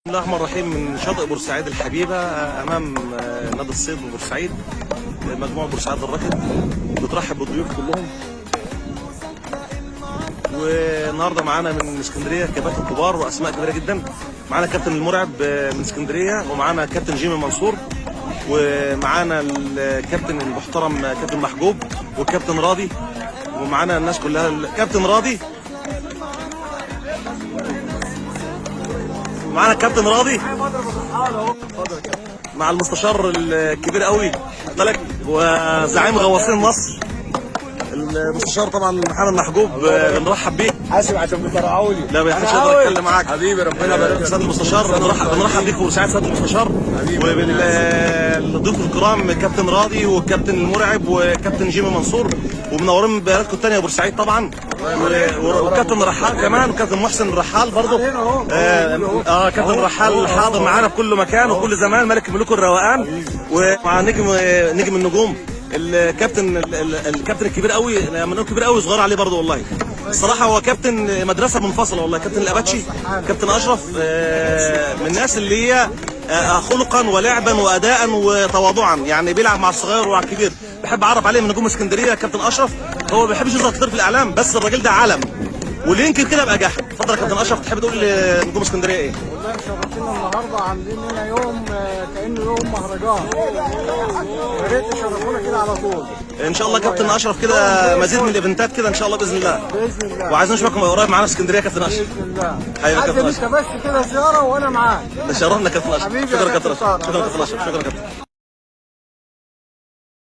بسم الله الرحمن الرحيم. من شاطئ بورسعيد الحبيبة أمام نادي الصيد ببورسعيد، مجموعة بورسعيد الراكد بترحب بالضيوف كلهم. والنهارده معانا من اسكندرية كباتن كبار وأسماء كبيرة جدا. معانا كابتن المرعب من اسكندرية، ومعانا كابتن جيمي منصور، ومعانا الكابتن المحترم كابتن محجوب والكابتن راضي، ومعانا الناس كلها. الكابتن راضي معانا الكابتن راضي مع المستشار الكبير قوي بالك وزعيم غواصين مصر المستشار طبعا محمد محجوب. بنرحب بيه. حاسب عشان بترعوا لي. لا ما حدش يقدر يتكلم معاك حبيبي، ربنا يبارك فيك. سياده المستشار بنرحب بيك وسعاده سياده المستشار وبالضيوف الكرام كابتن راضي والكابتن المرعب وكابتن جيمي منصور، ومنورين بلدكم الثانيه يا بورسعيد طبعا، وكابتن رحال كمان وكابتن محسن رحال برضه. كابتن رحال حاضر معانا في كل مكان وكل زمان، ملك ملوك الروقان، ومع نجم النجوم الكابتن الكبير قوي. لما نقول كبير قوي صغير عليه برضه والله. الصراحه هو كابتن مدرسه منفصله والله. كابتن الاباتشي كابتن اشرف من الناس اللي هي خلقا ولعبا واداء وتواضعا، يعني بيلعب مع الصغير ومع الكبير. بحب اعرف عليه من نجوم اسكندريه كابتن اشرف. هو ما بيحبش يظهر كتير في الاعلام، بس الراجل ده علم واللي يمكن كده ابقى جاحد. اتفضل يا كابتن اشرف، تحب تقول لنجوم اسكندريه ايه؟ والله شرفتنا النهارده، عاملين لنا يوم كانه يوم مهرجان. يا ريت تشرفونا كده على طول ان شاء الله. كابتن اشرف كده مزيد من الايفنتات كده ان شاء الله باذن الله. باذن الله. وعايزين نشوفكم قريب معانا في اسكندريه كابتن اشرف. باذن الله. حبيبي كابتن انت بس كده زياره وانا معاك. شرفنا كابتن اشرف. حبيبي شكرا كابتن اشرف. كابتن شكرا كابتن اشرف. شكرا كابتن.